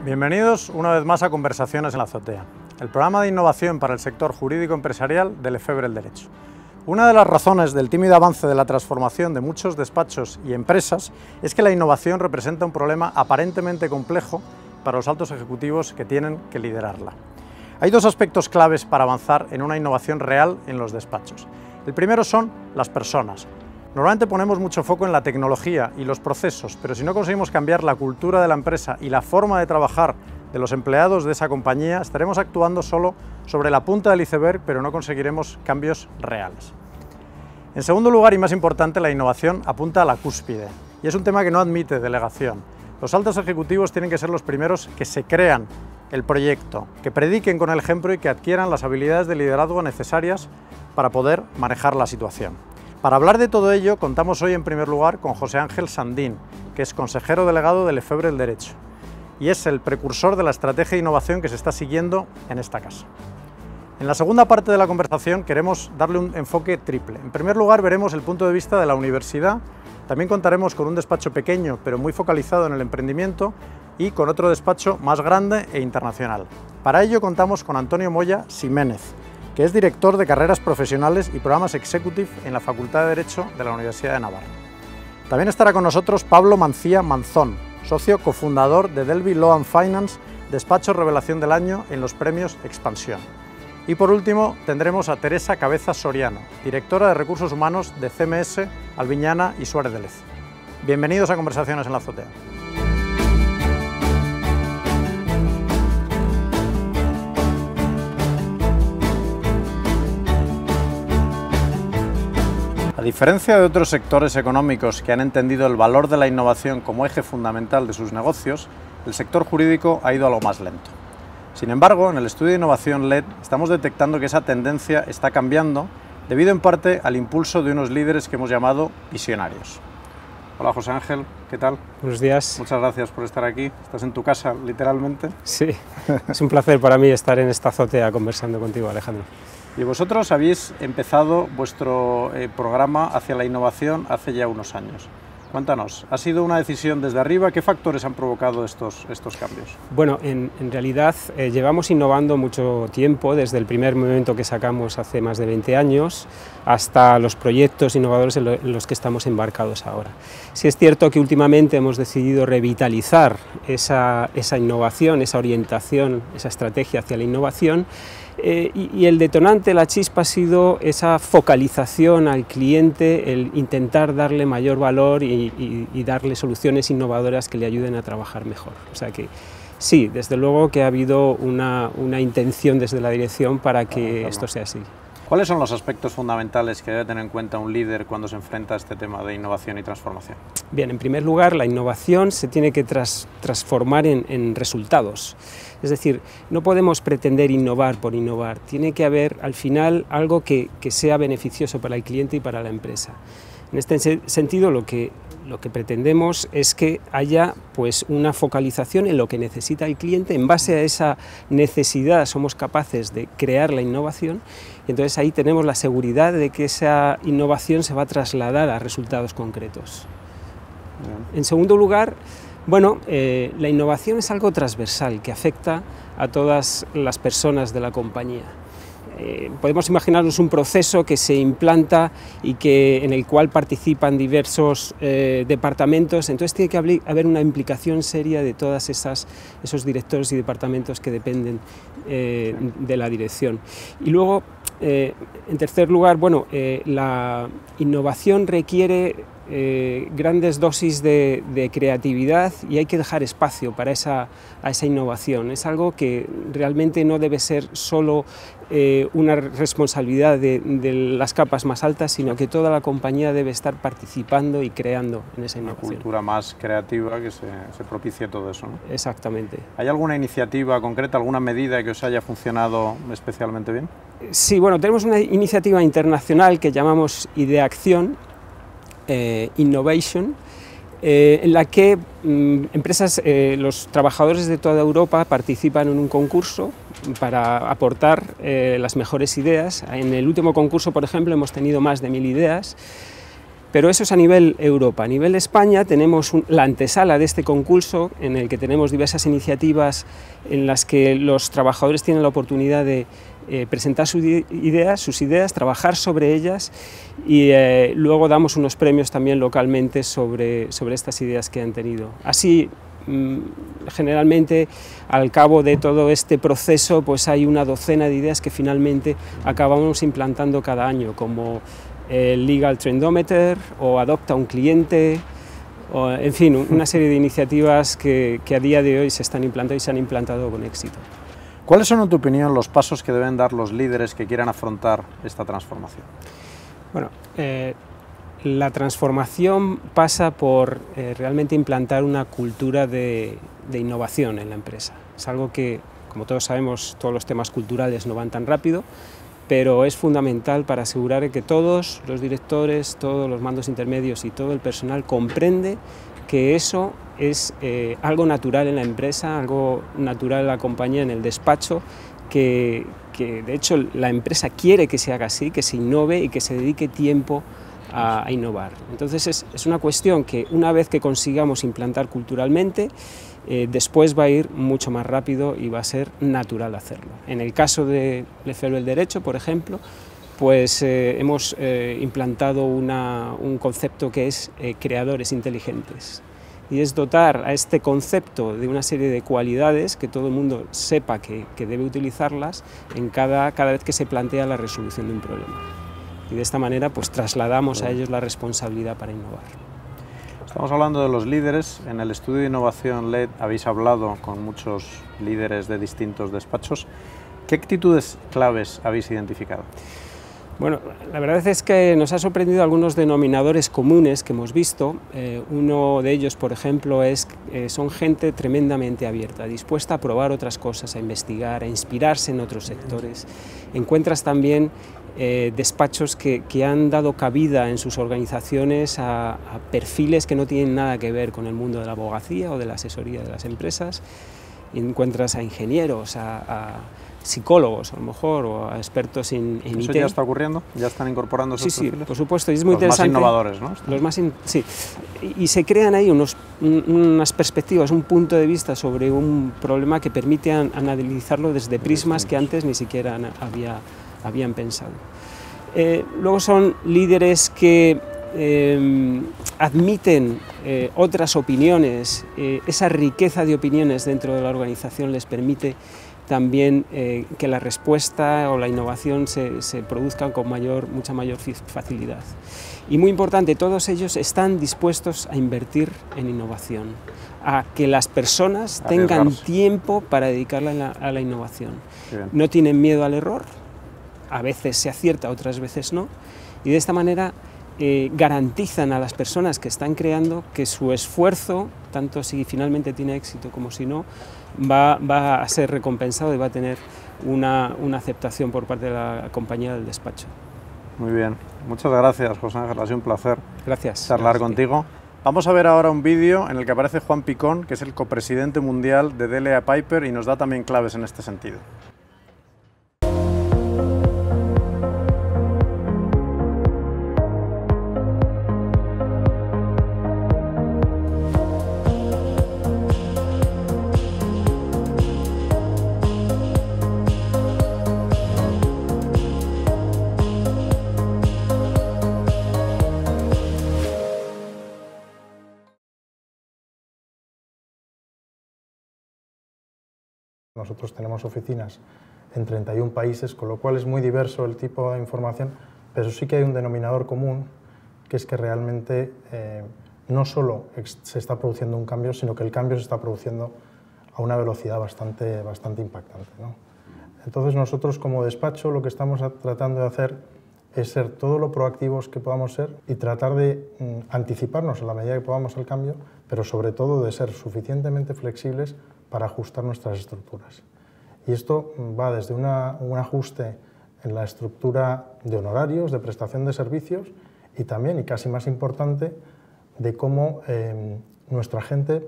Bienvenidos una vez más a Conversaciones en la Azotea, el programa de innovación para el sector jurídico empresarial de Lefebvre el Derecho. Una de las razones del tímido avance de la transformación de muchos despachos y empresas es que la innovación representa un problema aparentemente complejo para los altos ejecutivos que tienen que liderarla. Hay dos aspectos claves para avanzar en una innovación real en los despachos. El primero son las personas. Normalmente ponemos mucho foco en la tecnología y los procesos, pero si no conseguimos cambiar la cultura de la empresa y la forma de trabajar de los empleados de esa compañía, estaremos actuando solo sobre la punta del iceberg, pero no conseguiremos cambios reales. En segundo lugar, y más importante, la innovación apunta a la cúspide, y es un tema que no admite delegación. Los altos ejecutivos tienen que ser los primeros que se crean el proyecto, que prediquen con el ejemplo y que adquieran las habilidades de liderazgo necesarias para poder manejar la situación. Para hablar de todo ello, contamos hoy en primer lugar con José Ángel Sandín, que es consejero delegado de Lefebvre el Derecho y es el precursor de la estrategia de innovación que se está siguiendo en esta casa. En la segunda parte de la conversación queremos darle un enfoque triple. En primer lugar, veremos el punto de vista de la universidad, también contaremos con un despacho pequeño pero muy focalizado en el emprendimiento y con otro despacho más grande e internacional. Para ello contamos con Antonio Moya Ximénez, que es director de Carreras Profesionales y Programas Executive en la Facultad de Derecho de la Universidad de Navarra. También estará con nosotros Pablo Mancía Manzón, socio cofundador de Delvi Law and Finance, despacho Revelación del Año en los premios Expansión. Y por último tendremos a Teresa Cabeza Soriano, directora de Recursos Humanos de CMS, Albiñana y Suárez de Lez. Bienvenidos a Conversaciones en la Azotea. A diferencia de otros sectores económicos que han entendido el valor de la innovación como eje fundamental de sus negocios, el sector jurídico ha ido a lo más lento. Sin embargo, en el estudio de innovación LED estamos detectando que esa tendencia está cambiando debido en parte al impulso de unos líderes que hemos llamado visionarios. Hola José Ángel, ¿qué tal? Buenos días. Muchas gracias por estar aquí. ¿Estás en tu casa, literalmente? Sí, es un placer para mí estar en esta azotea conversando contigo, Alejandro. Y vosotros habéis empezado vuestro programa hacia la innovación hace ya unos años. Cuéntanos, ¿ha sido una decisión desde arriba? ¿Qué factores han provocado estos cambios? Bueno, en realidad llevamos innovando mucho tiempo, desde el primer momento que sacamos hace más de 20 años hasta los proyectos innovadores en los que estamos embarcados ahora. Sí es cierto que últimamente hemos decidido revitalizar esa innovación, esa orientación, esa estrategia hacia la innovación. Y el detonante, la chispa, ha sido esa focalización al cliente, el intentar darle mayor valor y darle soluciones innovadoras que le ayuden a trabajar mejor. O sea que sí, desde luego que ha habido una intención desde la dirección para que esto sea así. ¿Cuáles son los aspectos fundamentales que debe tener en cuenta un líder cuando se enfrenta a este tema de innovación y transformación? Bien, en primer lugar, la innovación se tiene que transformar en resultados. Es decir, no podemos pretender innovar por innovar, tiene que haber al final algo que sea beneficioso para el cliente y para la empresa. En este sentido, lo que pretendemos es que haya pues, una focalización en lo que necesita el cliente. En base a esa necesidad somos capaces de crear la innovación y entonces ahí tenemos la seguridad de que esa innovación se va a trasladar a resultados concretos. En segundo lugar, bueno, la innovación es algo transversal que afecta a todas las personas de la compañía. Podemos imaginarnos un proceso que se implanta y en el cual participan diversos departamentos, entonces tiene que haber una implicación seria de todos esos directores y departamentos que dependen de la dirección. Y luego, en tercer lugar, bueno, la innovación requiere grandes dosis de creatividad y hay que dejar espacio para esa innovación. Es algo que realmente no debe ser solo una responsabilidad de las capas más altas, sino que toda la compañía debe estar participando y creando en esa innovación. Una cultura más creativa que se propicie todo eso, ¿no? Exactamente. ¿Hay alguna iniciativa concreta, alguna medida que os haya funcionado especialmente bien? Sí, bueno, tenemos una iniciativa internacional que llamamos Ideacción, Innovation, en la que empresas, los trabajadores de toda Europa participan en un concurso para aportar las mejores ideas. En el último concurso, por ejemplo, hemos tenido más de 1000 ideas, Pero eso es a nivel Europa. A nivel España tenemos la antesala de este concurso, en el que tenemos diversas iniciativas en las que los trabajadores tienen la oportunidad de presentar sus ideas, trabajar sobre ellas y luego damos unos premios también localmente sobre estas ideas que han tenido. Así, generalmente, al cabo de todo este proceso, pues hay una docena de ideas que finalmente acabamos implantando cada año, como el Legal Trendometer o Adopta un cliente, o, en fin, una serie de iniciativas que a día de hoy se están implantando y se han implantado con éxito. ¿Cuáles son, en tu opinión, los pasos que deben dar los líderes que quieran afrontar esta transformación? Bueno, la transformación pasa por realmente implantar una cultura de innovación en la empresa. Es algo que, como todos sabemos, todos los temas culturales no van tan rápido, pero es fundamental para asegurar que todos los directores, todos los mandos intermedios y todo el personal comprende que eso es algo natural en la empresa, algo natural en la compañía, en el despacho, que de hecho la empresa quiere que se haga así, que se innove y que se dedique tiempo a innovar. Entonces es una cuestión que una vez que consigamos implantar culturalmente, después va a ir mucho más rápido y va a ser natural hacerlo. En el caso de Lefebvre del Derecho, por ejemplo, pues hemos implantado un concepto que es creadores inteligentes, y es dotar a este concepto de una serie de cualidades que todo el mundo sepa que debe utilizarlas en cada vez que se plantea la resolución de un problema. Y de esta manera pues trasladamos a ellos la responsabilidad para innovar. Estamos hablando de los líderes. En el estudio de innovación LED habéis hablado con muchos líderes de distintos despachos. ¿Qué actitudes claves habéis identificado? Bueno, la verdad es que nos ha sorprendido algunos denominadores comunes que hemos visto. Uno de ellos, por ejemplo, son gente tremendamente abierta, dispuesta a probar otras cosas, a investigar, a inspirarse en otros sectores. Encuentras también despachos que han dado cabida en sus organizaciones a perfiles que no tienen nada que ver con el mundo de la abogacía o de la asesoría de las empresas. Encuentras a ingenieros, a psicólogos a lo mejor, o a expertos en IT. ¿Eso ya está ocurriendo? ¿Ya están incorporando esos perfiles? Sí, por supuesto, y es muy interesante. Los más innovadores, ¿no? Los más sí, y se crean ahí unas perspectivas, un punto de vista sobre un problema que permite analizarlo desde prismas que antes ni siquiera habían pensado. Luego son líderes que admiten otras opiniones. Esa riqueza de opiniones dentro de la organización les permite también que la respuesta o la innovación se produzcan con mucha mayor facilidad. Y muy importante, todos ellos están dispuestos a invertir en innovación, a que las personas tengan tiempo para dedicarla a la innovación. No tienen miedo al error, a veces se acierta, otras veces no, y de esta manera garantizan a las personas que están creando que su esfuerzo, tanto si finalmente tiene éxito como si no, va a ser recompensado y va a tener una aceptación por parte de la compañía del despacho. Muy bien, muchas gracias, José Ángel, ha sido un placer charlar contigo. Vamos a ver ahora un vídeo en el que aparece Juan Picón, que es el copresidente mundial de DLA Piper y nos da también claves en este sentido. Nosotros tenemos oficinas en 31 países, con lo cual es muy diverso el tipo de información, pero sí que hay un denominador común, que es que realmente no solo se está produciendo un cambio, sino que el cambio se está produciendo a una velocidad bastante impactante, ¿no? Entonces nosotros como despacho lo que estamos tratando de hacer es ser todo lo proactivos que podamos ser y tratar de anticiparnos en la medida que podamos al cambio, pero sobre todo de ser suficientemente flexibles para ajustar nuestras estructuras. Y esto va desde un ajuste en la estructura de honorarios, de prestación de servicios y también, y casi más importante, de cómo nuestra gente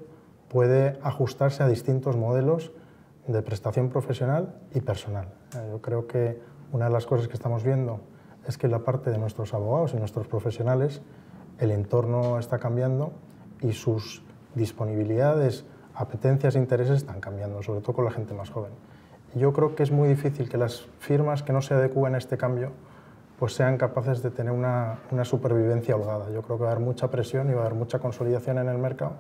puede ajustarse a distintos modelos de prestación profesional y personal. Yo creo que una de las cosas que estamos viendo es que la parte de nuestros abogados y nuestros profesionales el entorno está cambiando y sus disponibilidades, apetencias e intereses están cambiando, sobre todo con la gente más joven. Yo creo que es muy difícil que las firmas que no se adecúen a este cambio pues sean capaces de tener una supervivencia holgada. Yo creo que va a haber mucha presión y va a haber mucha consolidación en el mercado,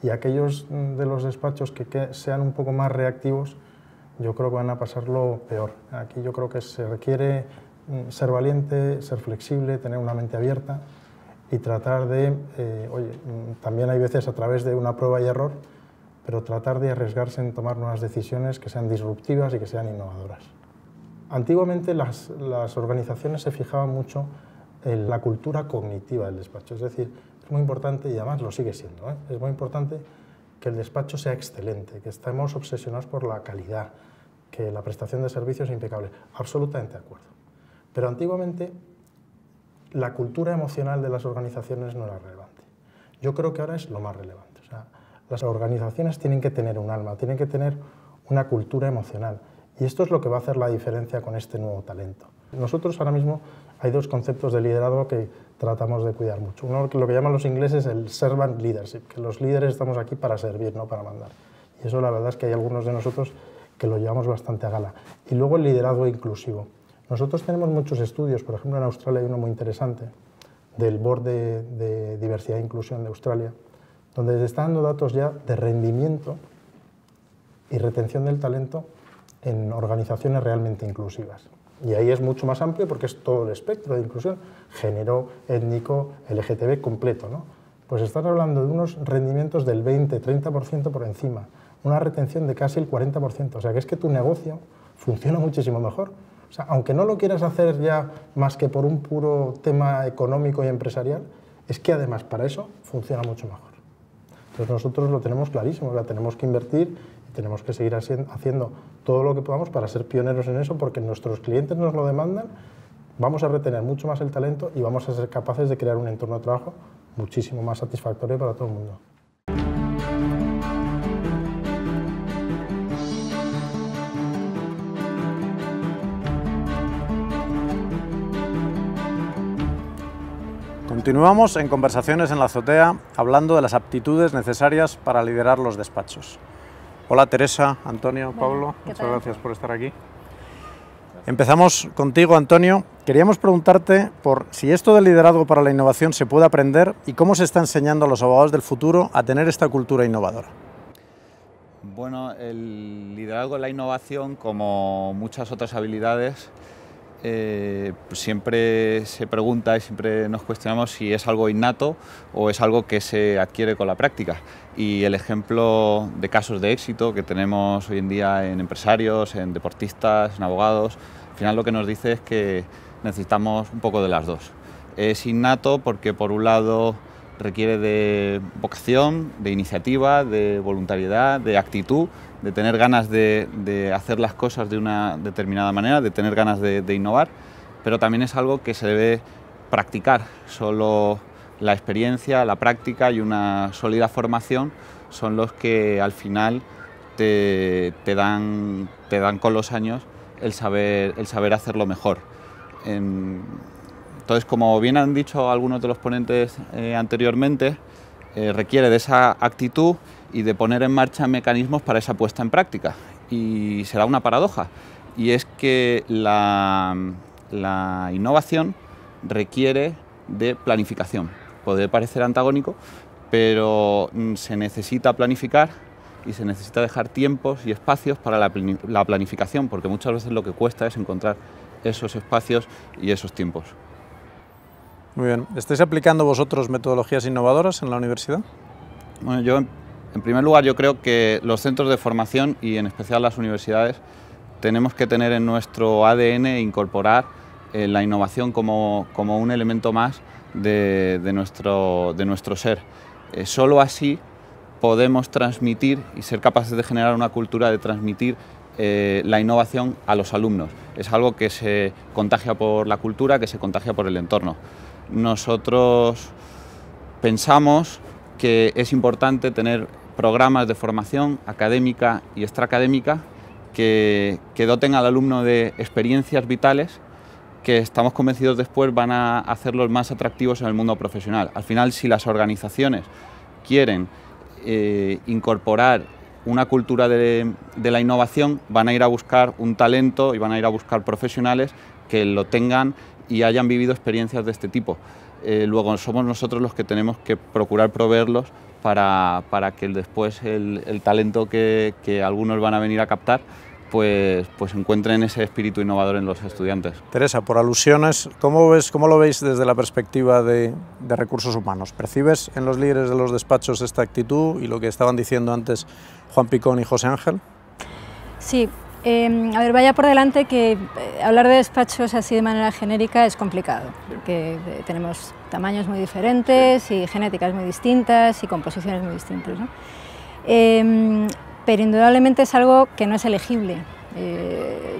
y aquellos de los despachos que sean un poco más reactivos, yo creo que van a pasarlo peor. Aquí yo creo que se requiere ser valiente, ser flexible, tener una mente abierta y tratar de, también hay veces a través de una prueba y error, pero tratar de arriesgarse en tomar nuevas decisiones que sean disruptivas y que sean innovadoras. Antiguamente las organizaciones se fijaban mucho en la cultura cognitiva del despacho, es decir, es muy importante, y además lo sigue siendo, es muy importante que el despacho sea excelente, que estemos obsesionados por la calidad, que la prestación de servicios es impecable. Absolutamente de acuerdo. Pero antiguamente la cultura emocional de las organizaciones no era relevante. Yo creo que ahora es lo más relevante. O sea, las organizaciones tienen que tener un alma, tienen que tener una cultura emocional. Y esto es lo que va a hacer la diferencia con este nuevo talento. Nosotros ahora mismo hay dos conceptos de liderazgo que tratamos de cuidar mucho. Uno, lo que llaman los ingleses el servant leadership, que los líderes estamos aquí para servir, no para mandar. Y eso la verdad es que hay algunos de nosotros que lo llevamos bastante a gala. Y luego el liderazgo inclusivo. Nosotros tenemos muchos estudios, por ejemplo en Australia hay uno muy interesante, del Board de Diversidad e Inclusión de Australia, donde se están dando datos ya de rendimiento y retención del talento en organizaciones realmente inclusivas. Y ahí es mucho más amplio porque es todo el espectro de inclusión, género, étnico, LGTB completo, ¿no? Pues están hablando de unos rendimientos del 20-30% por encima, una retención de casi el 40%, o sea que es que tu negocio funciona muchísimo mejor. O sea, aunque no lo quieras hacer ya más que por un puro tema económico y empresarial, es que además para eso funciona mucho mejor. Entonces nosotros lo tenemos clarísimo, o sea, tenemos que invertir y tenemos que seguir haciendo todo lo que podamos para ser pioneros en eso, porque nuestros clientes nos lo demandan, vamos a retener mucho más el talento y vamos a ser capaces de crear un entorno de trabajo muchísimo más satisfactorio para todo el mundo. Continuamos en Conversaciones en la Azotea, hablando de las aptitudes necesarias para liderar los despachos. Hola Teresa, Antonio, Pablo, muchas gracias por estar aquí. Empezamos contigo, Antonio. Queríamos preguntarte por si esto del liderazgo para la innovación se puede aprender y cómo se está enseñando a los abogados del futuro a tener esta cultura innovadora. Bueno, el liderazgo en la innovación, como muchas otras habilidades, pues siempre se pregunta y siempre nos cuestionamos si es algo innato o es algo que se adquiere con la práctica. Y el ejemplo de casos de éxito que tenemos hoy en día en empresarios, en deportistas, en abogados, al final lo que nos dice es que necesitamos un poco de las dos. Es innato porque por un lado requiere de vocación, de iniciativa, de voluntariedad, de actitud, de tener ganas de hacer las cosas de una determinada manera, de tener ganas de innovar, pero también es algo que se debe practicar. Solo la experiencia, la práctica y una sólida formación son los que al final te dan con los años el saber hacerlo mejor. Entonces, como bien han dicho algunos de los ponentes anteriormente, requiere de esa actitud y de poner en marcha mecanismos para esa puesta en práctica. Y se da una paradoja, y es que la innovación requiere de planificación. Puede parecer antagónico, pero se necesita planificar y se necesita dejar tiempos y espacios para la planificación, porque muchas veces lo que cuesta es encontrar esos espacios y esos tiempos. Muy bien. ¿Estáis aplicando vosotros metodologías innovadoras en la universidad? Bueno, yo en primer lugar yo creo que los centros de formación y en especial las universidades tenemos que tener en nuestro ADN e incorporar la innovación como un elemento más de nuestro ser. Solo así podemos transmitir y ser capaces de generar una cultura de transmitir la innovación a los alumnos. Es algo que se contagia por la cultura, que se contagia por el entorno. Nosotros pensamos que es importante tener programas de formación académica y extraacadémica que doten al alumno de experiencias vitales que estamos convencidos después van a hacerlos más atractivos en el mundo profesional. Al final, si las organizaciones quieren incorporar una cultura de la innovación, van a ir a buscar un talento y van a ir a buscar profesionales que lo tengan y hayan vivido experiencias de este tipo. Luego somos nosotros los que tenemos que procurar proveerlos para que después el talento que algunos van a venir a captar pues encuentren ese espíritu innovador en los estudiantes. Teresa, por alusiones, ¿cómo lo veis desde la perspectiva de recursos humanos? ¿Percibes en los líderes de los despachos esta actitud y lo que estaban diciendo antes Juan Picón y José Ángel? Sí, a ver, vaya por delante que hablar de despachos así de manera genérica es complicado, porque tenemos tamaños muy diferentes y genéticas muy distintas y composiciones muy distintas, ¿no? Pero indudablemente es algo que no es elegible.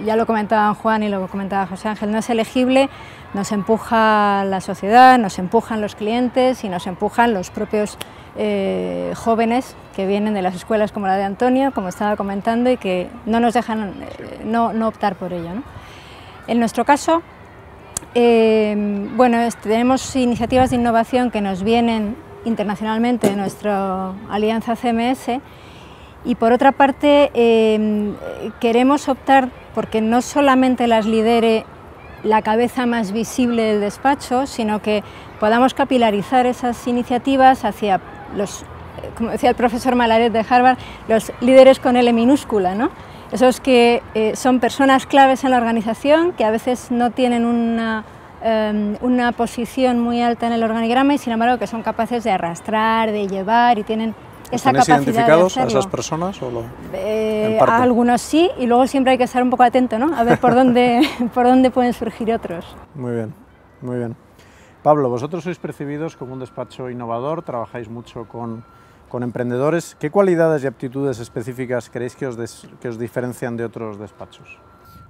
Ya lo comentaban Juan y lo comentaba José Ángel, no es elegible, nos empuja la sociedad, nos empujan los clientes y nos empujan los propios jóvenes que vienen de las escuelas como la de Antonio, como estaba comentando, y que no nos dejan no optar por ello, ¿no? En nuestro caso, bueno, tenemos iniciativas de innovación que nos vienen internacionalmente de nuestra alianza CMS. Y por otra parte, queremos optar porque no solamente las lidere la cabeza más visible del despacho, sino que podamos capilarizar esas iniciativas hacia los, como decía el profesor Malaret de Harvard, los líderes con L minúscula, ¿no? Esos que son personas claves en la organización, que a veces no tienen una posición muy alta en el organigrama y sin embargo que son capaces de arrastrar, de llevar y tienen esa capacidad identificados de a esas personas? ¿O a algunos sí, y luego siempre hay que estar un poco atento, ¿no? A ver por dónde pueden surgir otros. Muy bien, muy bien. Pablo, vosotros sois percibidos como un despacho innovador, trabajáis mucho con emprendedores. ¿Qué cualidades y aptitudes específicas creéis que os diferencian de otros despachos?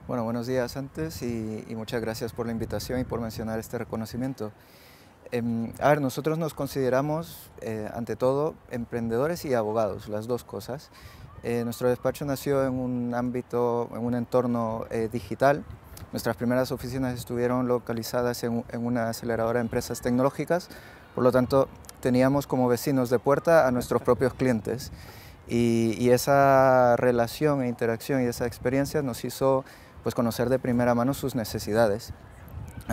Bueno, buenos días antes y muchas gracias por la invitación y por mencionar este reconocimiento. A ver, nosotros nos consideramos, ante todo, emprendedores y abogados, las dos cosas. Nuestro despacho nació en un ámbito, en un entorno digital. Nuestras primeras oficinas estuvieron localizadas en una aceleradora de empresas tecnológicas, por lo tanto, teníamos como vecinos de puerta a nuestros propios clientes. Y esa relación e interacción y esa experiencia nos hizo pues, conocer de primera mano sus necesidades.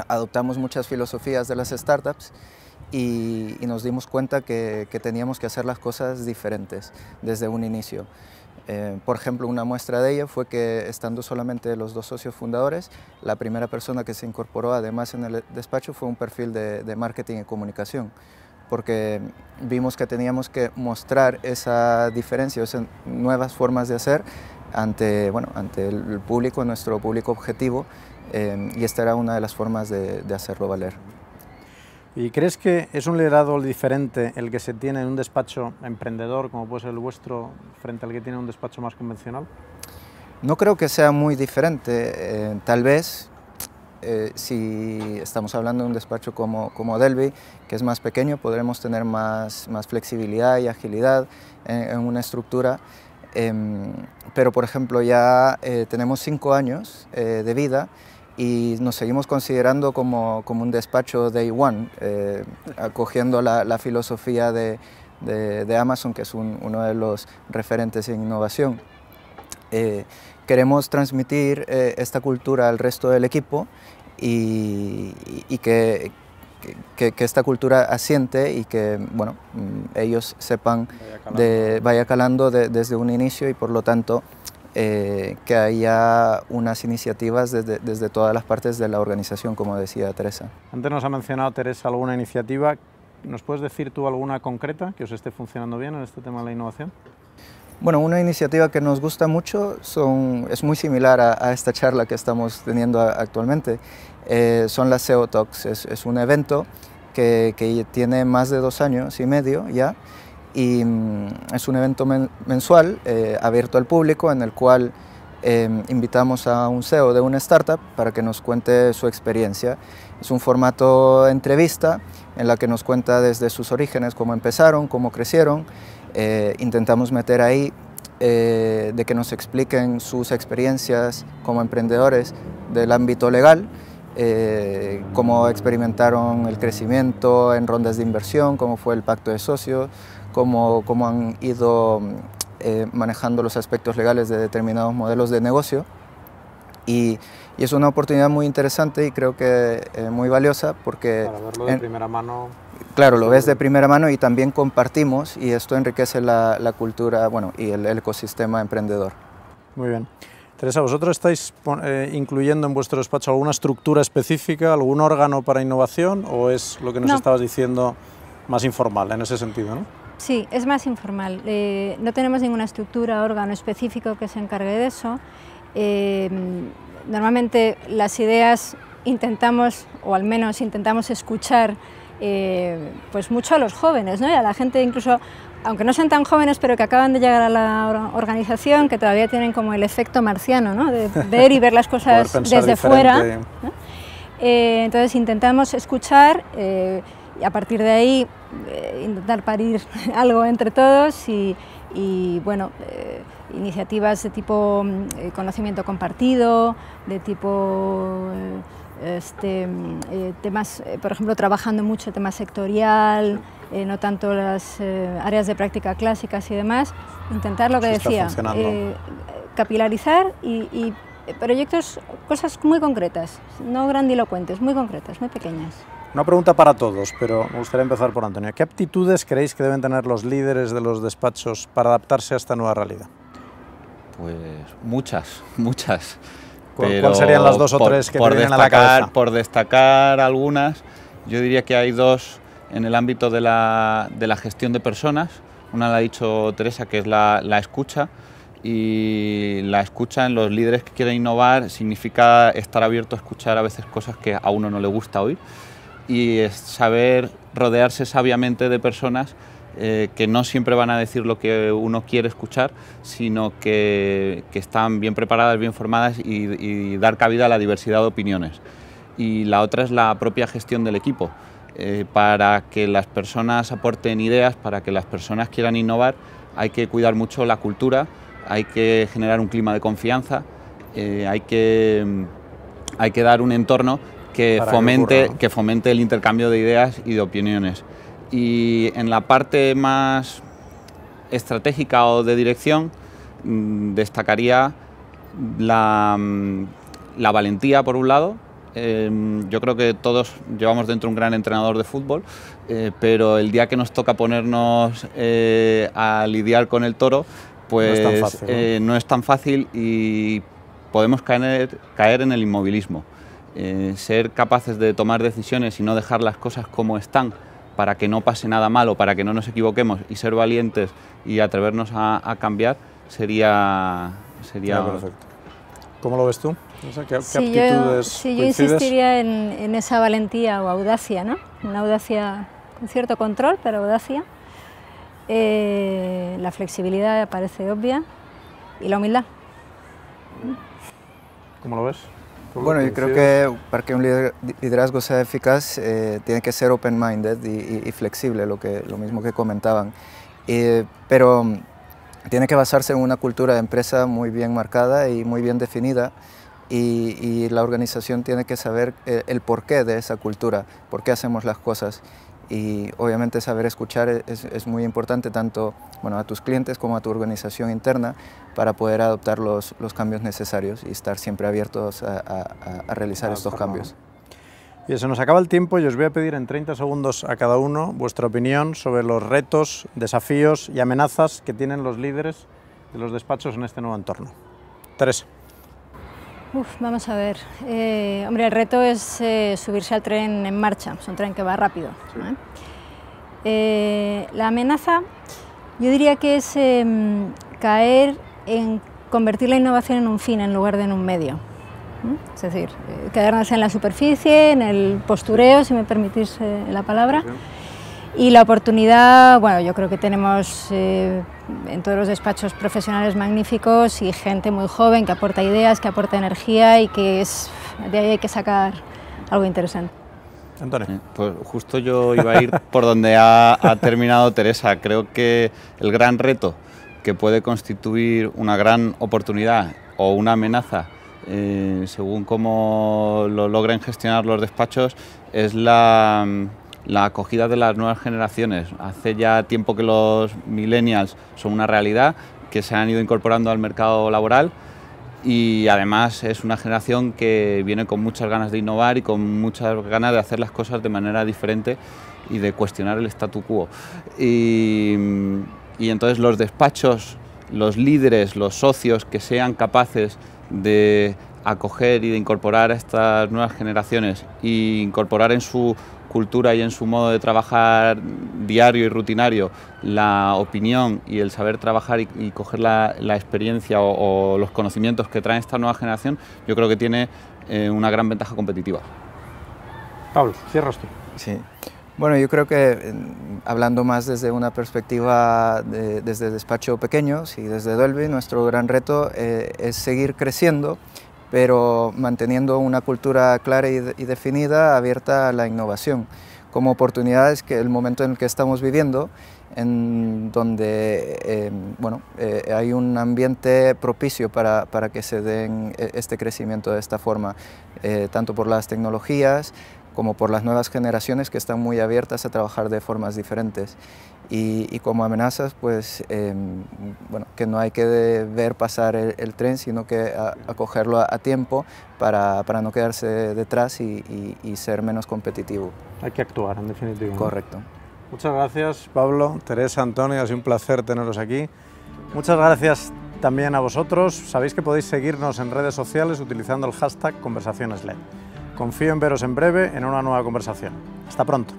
Adoptamos muchas filosofías de las startups y nos dimos cuenta que teníamos que hacer las cosas diferentes desde un inicio. Por ejemplo, una muestra de ello fue que estando solamente los dos socios fundadores, la primera persona que se incorporó además en el despacho fue un perfil de marketing y comunicación, porque vimos que teníamos que mostrar esa diferencia, esas nuevas formas de hacer ante el público, nuestro público objetivo, y esta era una de las formas de hacerlo valer. ¿Y crees que es un liderazgo diferente el que se tiene en un despacho emprendedor, como puede ser el vuestro, frente al que tiene un despacho más convencional? No creo que sea muy diferente. Tal vez, si estamos hablando de un despacho como Delby, que es más pequeño, podremos tener más flexibilidad y agilidad en una estructura. Pero, por ejemplo, ya tenemos 5 años de vida y nos seguimos considerando como un despacho Day One, acogiendo la filosofía de Amazon, que es uno de los referentes en innovación. Queremos transmitir esta cultura al resto del equipo y que esta cultura asiente y que bueno, ellos sepan, vaya calando desde un inicio y por lo tanto que haya unas iniciativas desde todas las partes de la organización, como decía Teresa. Antes nos ha mencionado Teresa alguna iniciativa. ¿Nos puedes decir tú alguna concreta que os esté funcionando bien en este tema de la innovación? Bueno, una iniciativa que nos gusta mucho es muy similar a esta charla que estamos teniendo actualmente. Son las SEO Talks. Es un evento que tiene más de 2 años y medio ya, y es un evento mensual abierto al público en el cual invitamos a un CEO de una startup para que nos cuente su experiencia. Es un formato entrevista en la que nos cuenta desde sus orígenes, cómo empezaron, cómo crecieron. Intentamos meter ahí de que nos expliquen sus experiencias como emprendedores del ámbito legal cómo experimentaron el crecimiento en rondas de inversión, cómo fue el pacto de socios, cómo han ido manejando los aspectos legales de determinados modelos de negocio. Y es una oportunidad muy interesante y creo que muy valiosa porque... Para verlo de primera mano. Claro, lo ves de primera mano y también compartimos y esto enriquece la cultura, bueno, y el ecosistema emprendedor. Muy bien. Teresa, ¿vosotros estáis incluyendo en vuestro despacho alguna estructura específica, algún órgano para innovación o es lo que nos estabas diciendo más informal en ese sentido, ¿no? Sí, es más informal. No tenemos ninguna estructura, órgano específico que se encargue de eso. Normalmente las ideas intentamos, o al menos intentamos escuchar pues mucho a los jóvenes, ¿no? Y a la gente incluso, aunque no sean tan jóvenes, pero que acaban de llegar a la organización, que todavía tienen como el efecto marciano, ¿no? De ver y ver las cosas desde fuera, ¿no? Entonces intentamos escuchar y a partir de ahí intentar parir algo entre todos y bueno, iniciativas de tipo conocimiento compartido, de tipo temas, por ejemplo, trabajando mucho el tema sectorial, no tanto las áreas de práctica clásicas y demás, intentar lo que decía, capilarizar y proyectos, cosas muy concretas, no grandilocuentes, muy concretas, muy pequeñas. Una pregunta para todos, pero me gustaría empezar por Antonio. ¿Qué aptitudes creéis que deben tener los líderes de los despachos para adaptarse a esta nueva realidad? Pues muchas. ¿Cuáles serían las dos o tres que te vienen a la cabeza? Por destacar algunas, yo diría que hay dos en el ámbito de la gestión de personas. Una la ha dicho Teresa, que es la escucha, y la escucha en los líderes que quieren innovar significa estar abierto a escuchar a veces cosas que a uno no le gusta oír, y es saber rodearse sabiamente de personas que no siempre van a decir lo que uno quiere escuchar, sino que están bien preparadas, bien formadas y dar cabida a la diversidad de opiniones. Y la otra es la propia gestión del equipo. Para que las personas aporten ideas, para que las personas quieran innovar, hay que cuidar mucho la cultura, hay que generar un clima de confianza, hay que dar un entorno que fomente el intercambio de ideas y de opiniones. Y en la parte más estratégica o de dirección, destacaría la valentía, por un lado. Yo creo que todos llevamos dentro un gran entrenador de fútbol, pero el día que nos toca ponernos a lidiar con el toro, pues no es tan fácil y podemos caer en el inmovilismo. Ser capaces de tomar decisiones y no dejar las cosas como están para que no pase nada malo, para que no nos equivoquemos, y ser valientes y atrevernos a cambiar sería perfecto. ¿Cómo lo ves tú? ¿Qué sí, aptitudes yo insistiría en esa valentía o audacia, ¿no? Una audacia con cierto control, pero audacia. La flexibilidad parece obvia y la humildad. ¿Cómo lo ves? Bueno, yo creo que para que un liderazgo sea eficaz tiene que ser open-minded y flexible, lo mismo que comentaban. Pero tiene que basarse en una cultura de empresa muy bien marcada y muy bien definida, y la organización tiene que saber el porqué de esa cultura, por qué hacemos las cosas. Y obviamente saber escuchar es muy importante, tanto a tus clientes como a tu organización interna, para poder adoptar los cambios necesarios y estar siempre abiertos a realizar estos cambios. Y se nos acaba el tiempo y os voy a pedir en 30 segundos a cada uno vuestra opinión sobre los retos, desafíos y amenazas que tienen los líderes de los despachos en este nuevo entorno. Teresa. Vamos a ver. Hombre, el reto es subirse al tren en marcha, es un tren que va rápido. Sí. La amenaza, yo diría que es caer en convertir la innovación en un fin en lugar de en un medio. Es decir, quedarnos en la superficie, en el postureo, si me permitís la palabra. Sí. Y la oportunidad, bueno, yo creo que tenemos en todos los despachos profesionales magníficos y gente muy joven que aporta ideas, que aporta energía y que de ahí hay que sacar algo interesante. Antonio. Pues justo yo iba a ir por donde ha terminado Teresa. Creo que el gran reto que puede constituir una gran oportunidad o una amenaza según cómo lo logren gestionar los despachos, es la acogida de las nuevas generaciones. Hace ya tiempo que los millennials son una realidad, que se han ido incorporando al mercado laboral, y además es una generación que viene con muchas ganas de innovar y con muchas ganas de hacer las cosas de manera diferente y de cuestionar el statu quo. Y entonces los despachos, los líderes, los socios que sean capaces de acoger y de incorporar a estas nuevas generaciones e incorporar en su cultura y en su modo de trabajar diario y rutinario la opinión y el saber trabajar y coger la experiencia o los conocimientos que trae esta nueva generación, yo creo que tiene una gran ventaja competitiva. Pablo, cierras tú. Sí. Bueno, yo creo que hablando más desde una perspectiva desde despacho pequeño, sí, desde Dolby, nuestro gran reto es seguir creciendo, pero manteniendo una cultura clara y definida, abierta a la innovación, como oportunidades que el momento en el que estamos viviendo, en donde hay un ambiente propicio para que se den este crecimiento de esta forma, tanto por las tecnologías como por las nuevas generaciones que están muy abiertas a trabajar de formas diferentes. Y como amenazas, pues, que no hay que ver pasar el tren, sino que acogerlo a tiempo para no quedarse detrás y ser menos competitivo. Hay que actuar, en definitiva. Correcto. Muchas gracias, Pablo, Teresa, Antonio, ha sido un placer teneros aquí. Muchas gracias también a vosotros. Sabéis que podéis seguirnos en redes sociales utilizando el hashtag ConversacionesLED. Confío en veros en breve en una nueva conversación. Hasta pronto.